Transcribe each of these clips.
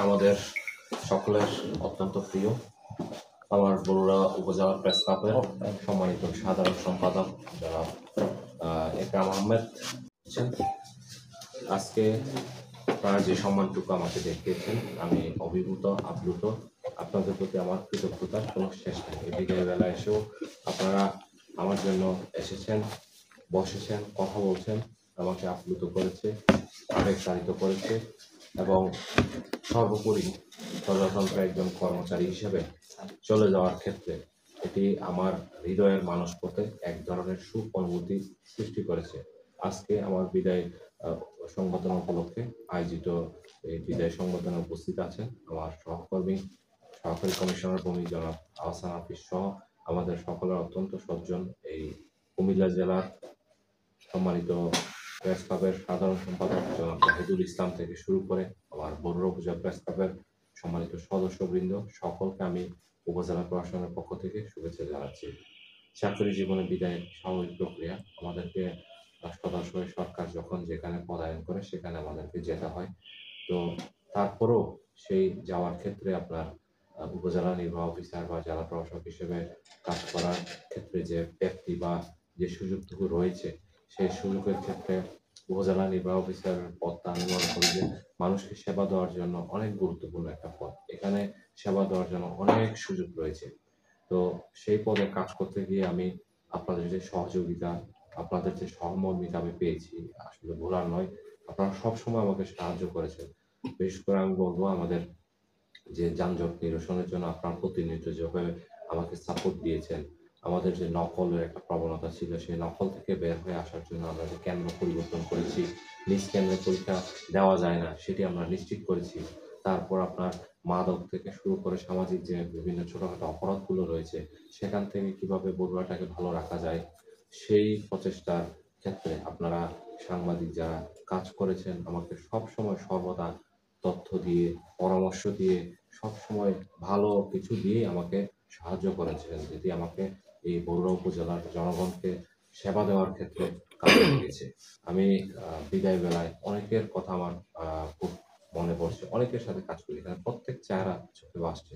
আমাদের সকলের অত্যন্ত প্রিয় আমার বরুড়া উপজেলা প্রেস ক্লাবের সম্মানিত সাধারণ সম্পাদক যারা একরাম আহমেদ আজকে তারা যে সম্মানটুকু আমাকে দেখিয়েছেন আমি অভিভূত আপ্লুত। আপনাদের প্রতি আমার কৃতজ্ঞতার কোনো শেষ নেই। এই বিকেল বেলা এসেও আপনারা আমার জন্য এসেছেন, বসেছেন, কথা বলছেন, আমাকে আপ্লুত করেছে, আবেগতাড়িত করেছে এবং সর্বোপরি প্রজাতন্ত্রের একজন কর্মচারী হিসেবে চলে যাওয়ার ক্ষেত্রে এটি আমার হৃদয়ের মানসপথে এক ধরনের সুখ অনুভূতি সৃষ্টি করেছে। আজকে আমার বিদায় সংবর্ধনা উপলক্ষে আয়োজিত এই বিদায় সংবর্ধনা উপস্থিত আছেন আমার সহকর্মী সহকারী কমিশনার ভূমি জনাব আহসান হাফিজ সহ আমাদের সকলের অত্যন্ত সজ্জন এই কুমিল্লা জেলার সম্মানিত প্রেস ক্লাবের সাধারণ সম্পাদক জনাব জাহিদুল ইসলাম থেকে শুরু করে আমার বরুড়া উপজেলা প্রেস ক্লাবের সম্মানিত সদস্যবৃন্দ সকলকে আমি উপজেলা প্রশাসনের পক্ষ থেকে শুভেচ্ছা জানাচ্ছি। চাকরি জীবনে বিদায়ের স্বাভাবিক প্রক্রিয়া, আমাদেরকে সদস্য সরকার যখন যেখানে পদায়ন করে সেখানে আমাদেরকে যেতে হয়। তো তারপরেও সেই যাওয়ার ক্ষেত্রে আপনার উপজেলা নির্বাহী অফিসার বা জেলা প্রশাসক হিসেবে কাজ করার ক্ষেত্রে যে ব্যক্তি বা যে সুযোগটুকু রয়েছে সেই সুযোগের ক্ষেত্রে উপজেলা নির্বাহী অফিসারের পদটা আমি মনে করি যে মানুষকে সেবা দেওয়ার জন্য অনেক গুরুত্বপূর্ণ একটা পদ। এখানে সেবা দেওয়ার জন্য অনেক সুযোগ রয়েছে। তো সেই পদে কাজ করতে গিয়ে আমি আপনাদের যে সহযোগিতা, আপনাদের যে সহমর্মিতা আমি পেয়েছি আসলে ভোলার নয়। আপনারা সবসময় আমাকে সাহায্য করেছেন। বিশেষ করে আমি বলবো আমাদের যে যানজট নিরসনের জন্য আপনারা প্রতিনিয়ত যেভাবে আমাকে সাপোর্ট দিয়েছেন, আমাদের যে নকলের একটা প্রবণতা ছিল সেই নকল থেকে বের হয়ে আসার জন্য আমরা যে কেন্দ্র পরিবর্তন করেছি, নিজ কেন্দ্রে পরীক্ষা দেওয়া যায় না সেটি আমরা নিশ্চিত করেছি। তারপর আপনার মাদক থেকে শুরু করে সামাজিক যে বিভিন্ন ছোটখাটো অপরাধগুলো রয়েছে সেখান থেকে কিভাবে বড়ুয়াটাকে ভালো রাখা যায় সেই প্রচেষ্টার ক্ষেত্রে আপনারা সাংবাদিক যারা কাজ করেছেন আমাকে সব সময় সর্বদা তথ্য দিয়ে, পরামর্শ দিয়ে, সবসময় ভালো কিছু দিয়ে আমাকে সাহায্য করেছিলেন, যেটি আমাকে এই বরুড়া উপজেলার জনগণকে সেবা দেওয়ার ক্ষেত্রে কাজে লেগেছে। আমি বিদায় বেলায় অনেকের কথা আমার খুব মনে পড়ছে। অনেকের সাথে কাজ করি, এখানে প্রত্যেক চেহারা চোখে ভাসছে।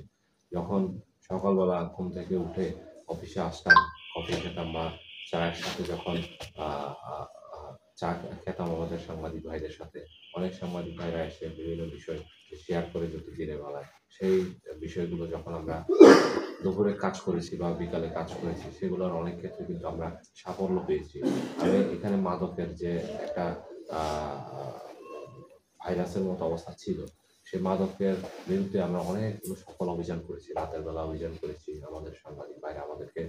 যখন সকালবেলা ঘুম থেকে উঠে অফিসে আসতাম, কফি খেতাম বা চায়ের সাথে যখন আহ আহ, আহ, চা খেতাম আমাদের সাংবাদিক ভাইদের সাথে, অনেক সাংবাদিক ভাইরা এসে বিভিন্ন বিষয় শেয়ার করে যেত দিনের বেলায়। সেই বিষয়গুলো যখন আমরা দুপুরে কাজ করেছি বা বিকালে কাজ করেছি সেগুলোর অনেক ক্ষেত্রে কিন্তু আমরা সাফল্য পেয়েছি। আমি এখানে মাদকের যে একটা ভাইরাসের মতো অবস্থা ছিল, সেই মাদকের বিরুদ্ধে আমরা অনেকগুলো সফল অভিযান করেছি। রাতের বেলা অভিযান করেছি, আমাদের সাংবাদিক ভাইরা আমাদেরকে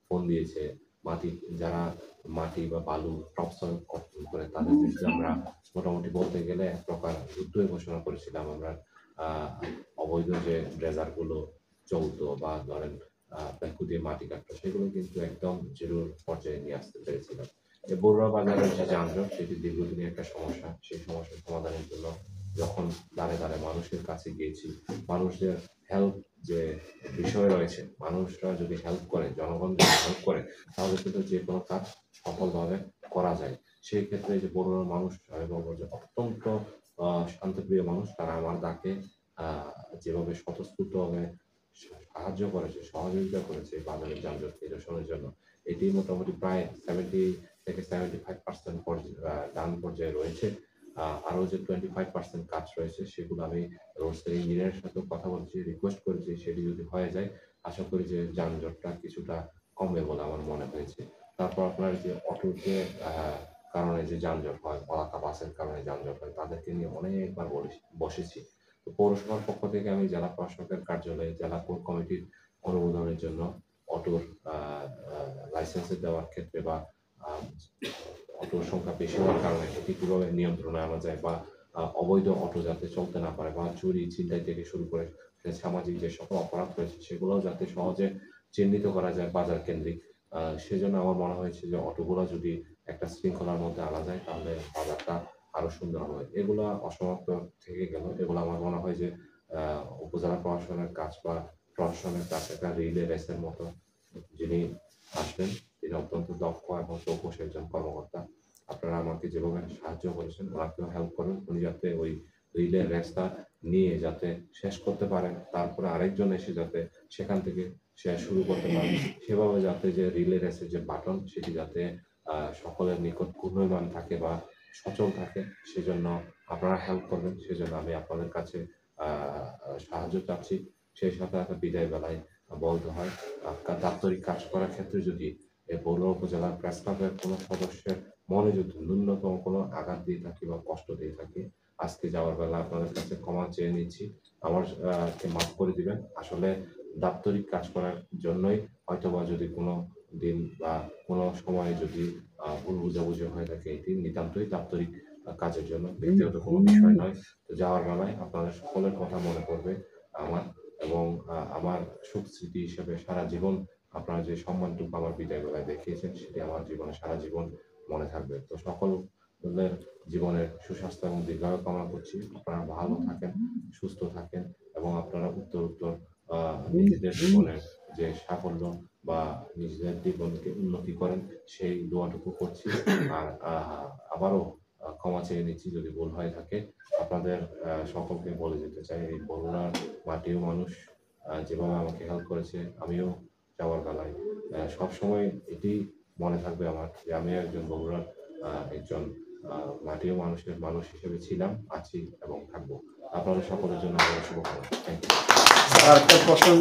ফোন দিয়েছে। যারা মাটি বা বালু টপসল কর্তন করে তাদের বিরুদ্ধে আমরা মোটামুটি বলতে গেলে এক প্রকার যুদ্ধই ঘোষণা করেছিলাম। আমরা অবৈধ যে ড্রেজারগুলো চলতো বা ধরেন ব্যাকু দিয়ে মাটি কাটতো সেগুলো কিন্তু একদম জিরোর পর্যায়ে নিয়ে আসতে পেরেছিলাম। এই বড়ুয়া বাজারের যে যানজট সেটি দীর্ঘদিনের একটা সমস্যা। সেই সমস্যার সমাধানের জন্য যখন দাঁড়ে দাঁড়ে মানুষের কাছে গিয়েছি, মানুষদের হেল্প যে বিষয় রয়েছে, মানুষরা যদি হেল্প করে, জনগণ যদি হেল্প করে তাহলে কিন্তু যে কোনো কাজ সফলভাবে করা যায়। সেই ক্ষেত্রে যে বড়ুয়ার মানুষ আমি বলবো যে অত্যন্ত শান্তপ্রিয় মানুষ। তারা আমার ডাকে যেভাবে স্বতঃস্ফূর্তভাবে সাহায্য করেছে, সহযোগিতা করেছে বাজারের যানজট নিরসনের জন্য, এটি মোটামুটি প্রায় 70-75% ডান পর্যায়ে রয়েছে। আরো যে 25% কাজ রয়েছে সেগুলো আমি রোডসের ইঞ্জিনিয়ারের সাথে কথা বলছি, রিকোয়েস্ট করেছি সেটি যদি হয়ে যায় আশা করি যে যানজটটা কিছুটা কমবে বলে আমার মনে হয়েছে। তারপর আপনার যে অটোর যে কারণে যে যানজট হয়, পলাকা বাসের কারণে যানজট হয়, তাদেরকে নিয়ে অনেকবার বসেছি। তো পৌরসভার পক্ষ থেকে আমি জেলা প্রশাসকের কার্যালয়ে জেলা কোর কমিটির অনুমোদনের জন্য অটোর লাইসেন্স দেওয়ার ক্ষেত্রে বা অটোর সংখ্যা বেশি হওয়ার কারণে এটি কিভাবে নিয়ন্ত্রণে আনা যায় বা অবৈধ অটো যাতে চলতে না পারে বা চুরি ছিনতাই থেকে শুরু করে সামাজিক যে সকল অপরাধ রয়েছে সেগুলো যাতে সহজে চিহ্নিত করা যায় বাজার কেন্দ্রিক, সেজন্য আমার মনে হয়েছে যে অটোগুলো যদি একটা শৃঙ্খলার মধ্যে আনা যায় তাহলে বাজারটা আরো সুন্দর হবে। এগুলা অসমাপ্ত থেকে গেল, এগুলো আমার মনে হয় যে উপজেলা প্রশাসনের কাজ বা প্রশাসনের কাজ একটা রিলে রেসের মতো। যিনি আসবেন তিনি অত্যন্ত দক্ষ এবং চৌকস একজন কর্মকর্তা। আপনারা আমাকে যেভাবে সাহায্য করেছেন ওনাকেও হেল্প করুন, উনি যাতে ওই রিলে রেসটা নিয়ে যাতে শেষ করতে পারেন, তারপরে আরেকজন এসে যাতে সেখান থেকে সে শুরু করতে পারে, সেভাবে যাতে যে রিলে রেসের যে বাটন সেটি যাতে সকলের নিকট ঘূর্ণয়মান থাকে বা সচল থাকে, সেজন্য আপনারা হেল্প করবেন। সেজন্য আমি আপনাদের কাছে সাহায্য চাচ্ছি। সেই সাথে একটা বিদায় বেলায় বলতে হয়, দাপ্তরিক কাজ করার ক্ষেত্রে যদি এই বগুড়া উপজেলার প্রেস ক্লাবের কোনো সদস্যের মনে যদি ন্যূনতম কোনো আঘাত দিয়ে থাকি বা কষ্ট দিয়ে থাকি, আজকে যাওয়ার বেলা আপনাদের কাছে ক্ষমা চেয়ে নিচ্ছি। আমার কে মাফ করে দিবেন। আসলে দাপ্তরিক কাজ করার জন্যই হয়তোবা যদি কোনো দিন বা কোনো সময়ে যদি ভুল বুঝাবুঝি হয়ে থাকে, এটি নিতান্তই দাপ্তরিক কাজের জন্য, ব্যক্তিগত কোনো বিষয় নয়। তো যাওয়ার বেলায় আপনাদের সকলের কথা মনে পড়বে আমার, এবং আমার সুখ স্মৃতি হিসেবে সারা জীবন আপনারা যে সম্মানটুকু আমার বিদায় বেলায় দেখিয়েছেন সেটি আমার জীবনে সারা জীবন মনে থাকবে। তো সকলের জীবনের সুস্বাস্থ্য এবং দীর্ঘায়ু কামনা করছি। আপনারা ভালো থাকেন, সুস্থ থাকেন, এবং আপনারা উত্তর নিজেদের জীবনের যে সাফল্য বা নিজেদের জীবনকে উন্নতি করেন সেই দোয়াটুকু করছি। আর আবারও ক্ষমা চেয়ে নিচ্ছি যদি ভুল হয়ে থাকে। আপনাদের সকলকে বলে যেতে চাই, এই বগুড়ার মাটিও মানুষ যেভাবে আমাকে হেল্প করেছে, আমিও যাওয়ার বেলায় সবসময় এটি মনে থাকবে আমার যে আমি একজন বগুড়ার একজন মাটিও মানুষের মানুষ হিসেবে ছিলাম, আছি এবং থাকবো। আপনাদের সকলের জন্য শুভকামনা। Thank you.